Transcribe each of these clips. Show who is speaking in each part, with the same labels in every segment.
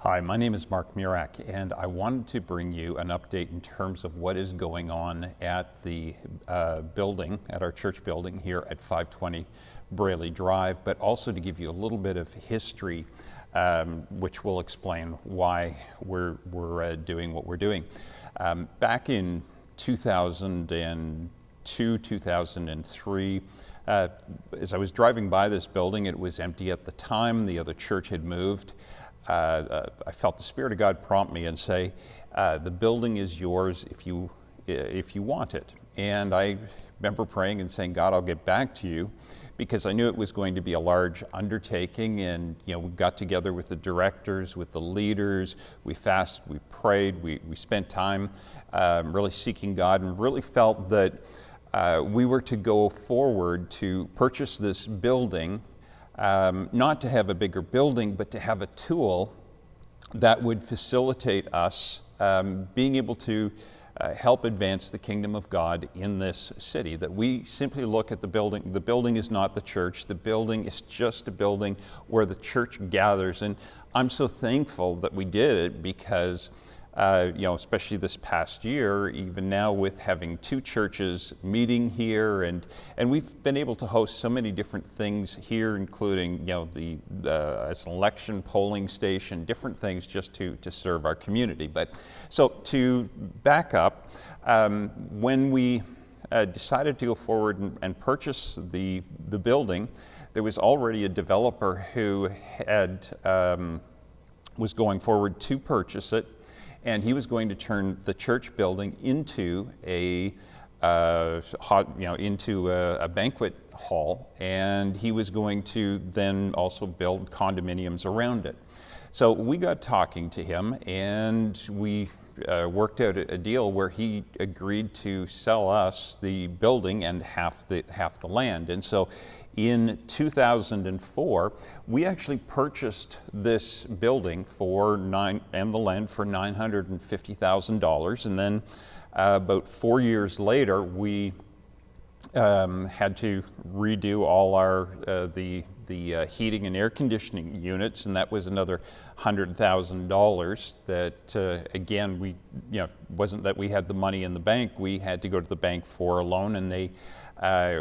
Speaker 1: Hi, my name is Mark Murak, and I wanted to bring you an update in terms of what is going on at the building, at our church building here at 520 Braley Drive, but also to give you a little bit of history, which will explain why we're doing what we're doing. Back in 2002, 2003, as I was driving by this building, it was empty at the time. The other church had moved. I felt the Spirit of God prompt me and say, the building is yours if you want it. And I remember praying and saying, God, I'll get back to you, because I knew it was going to be a large undertaking. And we got together with the directors, with the leaders, we fasted, we prayed, we spent time really seeking God, and really felt that we were to go forward to purchase this building. Not to have a bigger building, but to have a tool that would facilitate us being able to help advance the kingdom of God in this city. That we simply look at the building. The building is not the church. The building is just a building where the church gathers. And I'm so thankful that we did it, because especially this past year, even now with having two churches meeting here, and we've been able to host so many different things here, including as an election polling station, different things just to serve our community. But so to back up, when we decided to go forward and purchase the building, there was already a developer who had was going forward to purchase it. And he was going to turn the church building into a banquet hall, and he was going to then also build condominiums around it. So we got talking to him, and we worked out a deal where he agreed to sell us the building and half the land. And so in 2004, we actually purchased this building and the land for $950,000. And then about 4 years later, we had to redo all our the heating and air conditioning units, and that was another $100,000. That again, wasn't that we had the money in the bank. We had to go to the bank for a loan, and they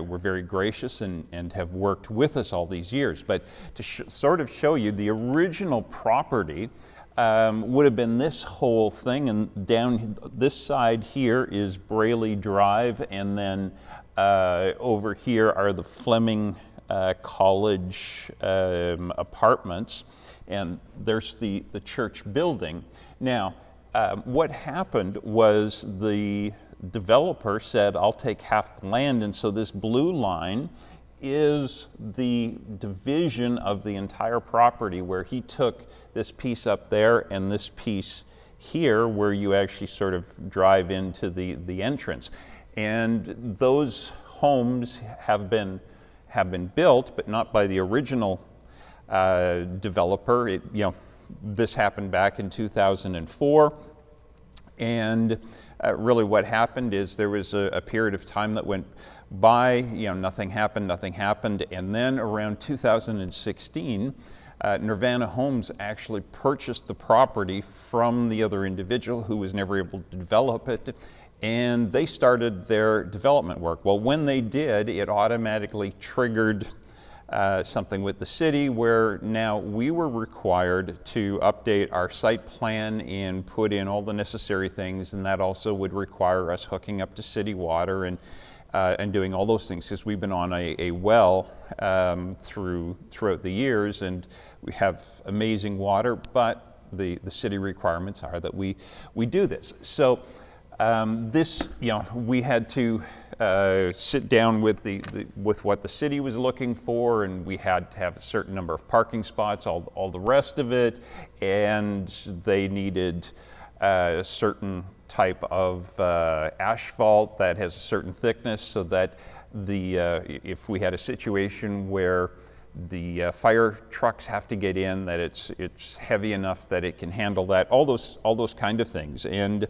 Speaker 1: were very gracious and have worked with us all these years. But to sort of show you, the original property would have been this whole thing, and down this side here is Braley Drive, and then over here are the Fleming College apartments, and there's the church building. Now, what happened was the developer said, I'll take half the land, and so this blue line is the division of the entire property, where he took this piece up there and this piece here, where you actually sort of drive into the entrance. And those homes have been built, but not by the original developer. This happened back in 2004, and really what happened is there was a period of time that went by, nothing happened, and then around 2016, Nirvana Homes actually purchased the property from the other individual who was never able to develop it, and they started their development work. Well, when they did, it automatically triggered something with the city, where now we were required to update our site plan and put in all the necessary things, and that also would require us hooking up to city water and doing all those things, because we've been on a well throughout the years, and we have amazing water, but the city requirements are that we do this. So we had to sit down with what the city was looking for, and we had to have a certain number of parking spots, all the rest of it, and they needed a certain type of asphalt that has a certain thickness, so that if we had a situation where the fire trucks have to get in, that it's heavy enough that it can handle that, all those kind of things. And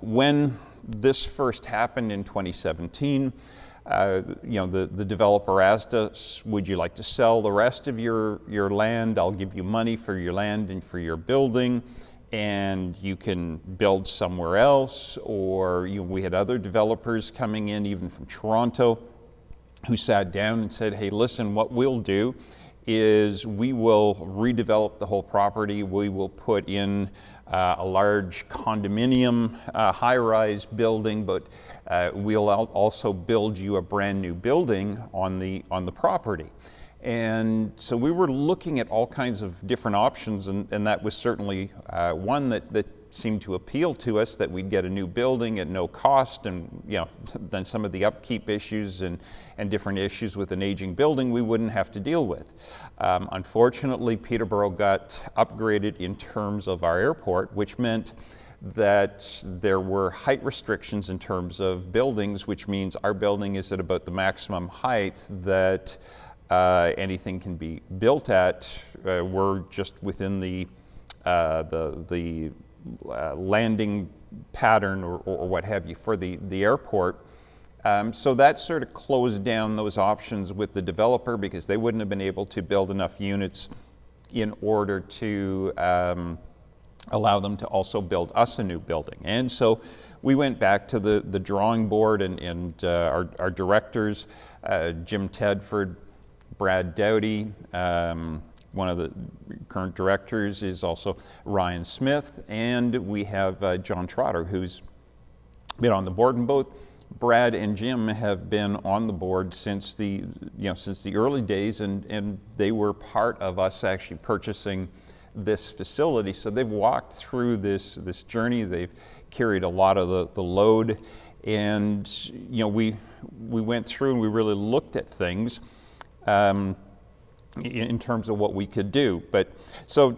Speaker 1: when this first happened in 2017, the developer asked us, would you like to sell the rest of your land? I'll give you money for your land and for your building, and you can build somewhere else. Or we had other developers coming in, even from Toronto, who sat down and said, hey, listen, what we'll do is we will redevelop the whole property. We will put in a large condominium, high-rise building, but we'll also build you a brand new building on the property. And so we were looking at all kinds of different options, and that was certainly one that seemed to appeal to us, that we'd get a new building at no cost, and then some of the upkeep issues and different issues with an aging building we wouldn't have to deal with. Unfortunately, Peterborough got upgraded in terms of our airport, which meant that there were height restrictions in terms of buildings, which means our building is at about the maximum height that anything can be built at. We're just within the landing pattern or what have you for the airport. So that sort of closed down those options with the developer, because they wouldn't have been able to build enough units in order to allow them to also build us a new building. And so we went back to the drawing board, and our directors, Jim Tedford, Brad Dowdy, one of the current directors is also Ryan Smith, and we have John Trotter, who's been on the board. And both Brad and Jim have been on the board since the early days, and they were part of us actually purchasing this facility. So they've walked through this journey. They've carried a lot of the load, and we went through and we really looked at things in terms of what we could do. But so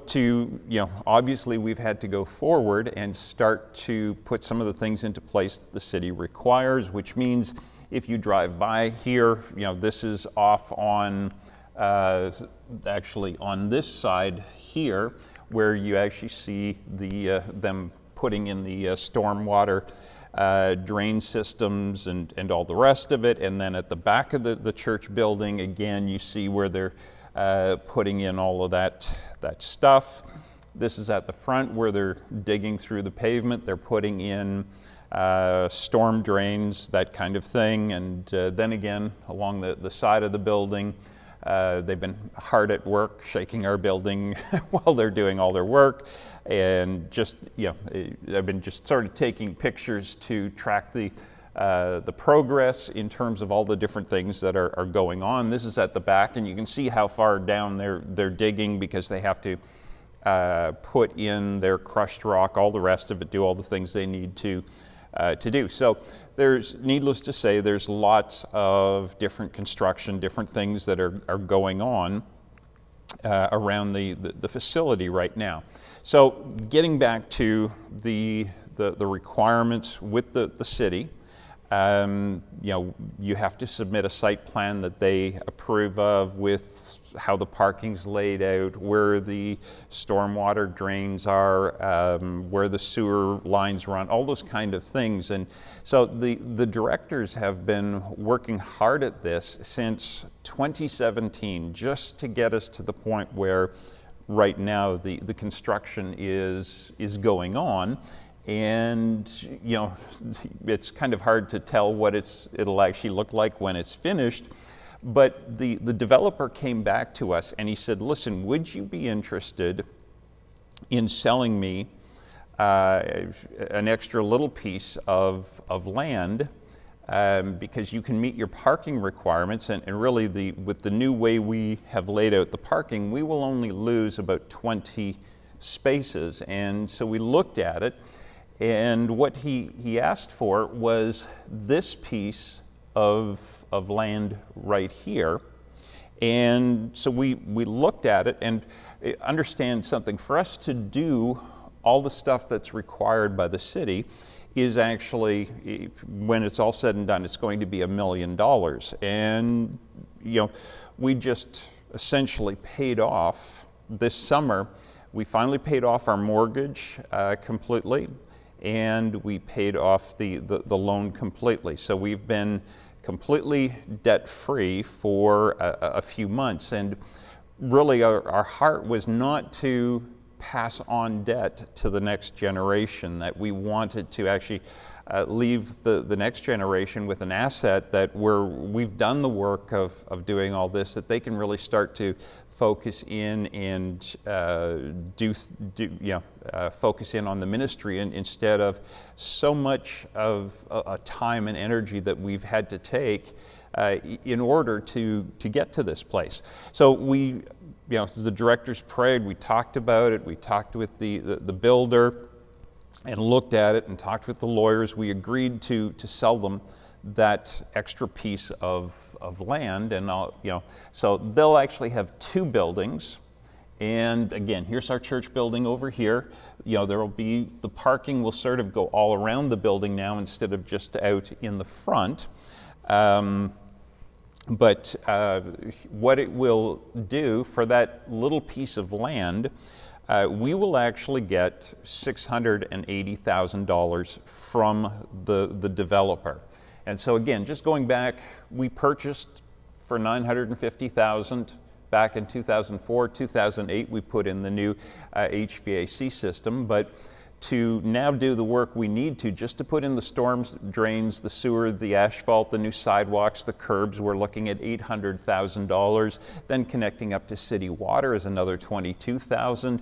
Speaker 1: obviously we've had to go forward and start to put some of the things into place that the city requires, which means if you drive by here, this is off on, actually on this side here, where you actually see them putting in the stormwater drain systems and all the rest of it. And then at the back of the church building, again, you see where they're putting in all of that stuff. This is at the front where they're digging through the pavement. They're putting in storm drains, that kind of thing. And then again, along the side of the building, they've been hard at work shaking our building while they're doing all their work. And just, I've been just sort of taking pictures to track the progress in terms of all the different things that are going on. This is at the back, and you can see how far down they're digging, because they have to put in their crushed rock, all the rest of it, do all the things they need to do. So there's, needless to say, there's lots of different construction, different things that are going on around the facility right now. So getting back to the requirements with the city, you have to submit a site plan that they approve of, with how the parking's laid out, where the stormwater drains are, where the sewer lines run, all those kind of things. And so the directors have been working hard at this since 2017, just to get us to the point where right now the construction is going on. And it's kind of hard to tell what it'll actually look like when it's finished. But the developer came back to us and he said, listen, would you be interested in selling me an extra little piece of land, because you can meet your parking requirements, and really with the new way we have laid out the parking, we will only lose about 20 spaces. And so we looked at it, and what he asked for was this piece of land right here. And so we looked at it, and understand something. For us to do all the stuff that's required by the city is actually, when it's all said and done, it's going to be $1 million. And we just essentially paid off this summer. We finally paid off our mortgage completely, and we paid off the loan completely. So we've been completely debt-free for a few months. And really our heart was not to pass on debt to the next generation, that we wanted to actually leave the next generation with an asset that we've done the work of doing all this, that they can really start to focus in and focus in on the ministry, and instead of so much of a time and energy that we've had to take in order to get to this place. So we, the directors prayed, we talked about it, we talked with the builder and looked at it and talked with the lawyers. We agreed to sell them that extra piece of land, and so they'll actually have two buildings. And again, here's our church building over here. There will be, the parking will sort of go all around the building now instead of just out in the front. But what it will do for that little piece of land, we will actually get $680,000 from the developer. And so again, just going back, we purchased for $950,000 back in 2004, 2008. We put in the new HVAC system, but to now do the work we need to, just to put in the storm drains, the sewer, the asphalt, the new sidewalks, the curbs, we're looking at $800,000. Then connecting up to city water is another $22,000.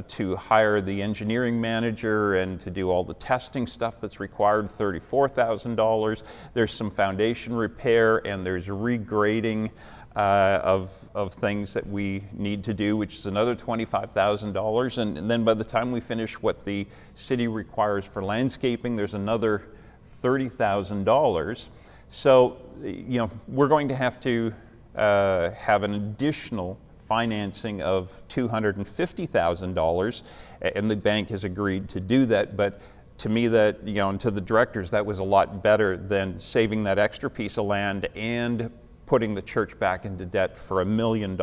Speaker 1: To hire the engineering manager and to do all the testing stuff that's required, $34,000. There's some foundation repair, and there's regrading of things that we need to do, which is another $25,000. And then by the time we finish what the city requires for landscaping, there's another $30,000. So, we're going to have to have an additional financing of $250,000, and the bank has agreed to do that. But to me, that, and to the directors, that was a lot better than saving that extra piece of land and putting the church back into debt for $1 million.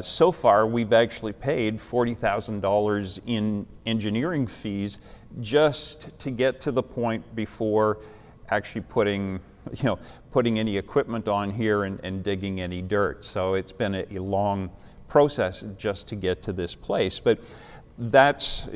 Speaker 1: So far, we've actually paid $40,000 in engineering fees just to get to the point before actually putting any equipment on here and digging any dirt. So it's been a long process just to get to this place. But that's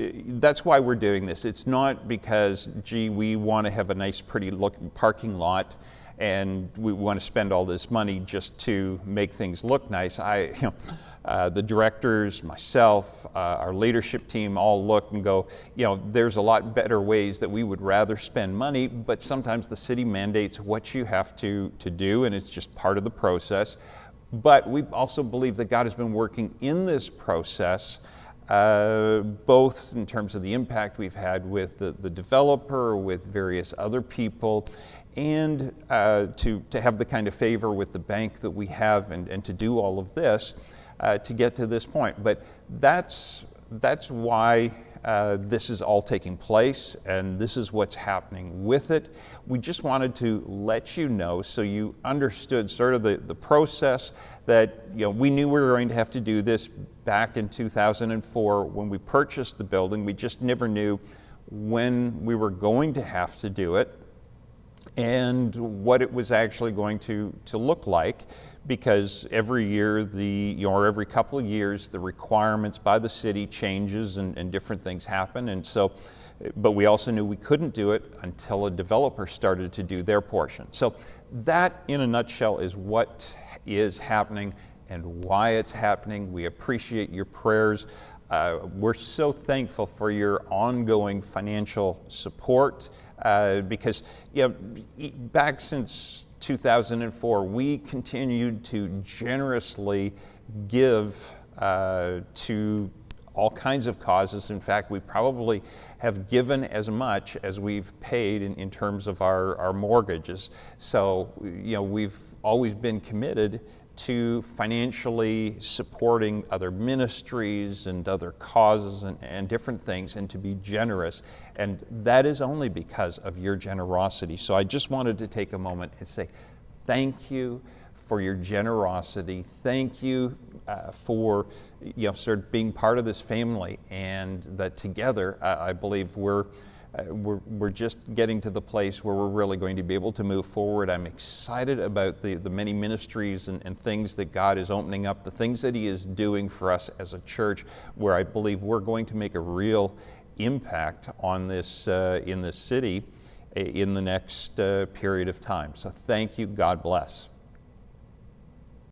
Speaker 1: why we're doing this. It's not because, we want to have a nice, pretty looking parking lot and we want to spend all this money just to make things look nice. The directors, myself, our leadership team all look and go, there's a lot better ways that we would rather spend money, but sometimes the city mandates what you have to do, and it's just part of the process. But we also believe that God has been working in this process, both in terms of the impact we've had with the developer, with various other people, and to have the kind of favor with the bank that we have, and to do all of this to get to this point. But that's why this is all taking place, and this is what's happening with it. We just wanted to let you know so you understood sort of the process, that we knew we were going to have to do this back in 2004 when we purchased the building. We just never knew when we were going to have to do it and what it was actually going to look like, because every year, or every couple of years, the requirements by the city changes and different things happen. And so, but we also knew we couldn't do it until a developer started to do their portion. So that, in a nutshell, is what is happening and why it's happening. We appreciate your prayers. We're so thankful for your ongoing financial support, because back since 2004, we continued to generously give to all kinds of causes. In fact, we probably have given as much as we've paid in terms of our mortgages. So, we've always been committed to financially supporting other ministries and other causes and different things, and to be generous. And that is only because of your generosity. So I just wanted to take a moment and say thank you for your generosity. Thank you for sort of being part of this family, and that together I believe we're we're just getting to the place where we're really going to be able to move forward. I'm excited about the many ministries and things that God is opening up, the things that He is doing for us as a church, where I believe we're going to make a real impact on this in this city in the next period of time. So thank you. God bless.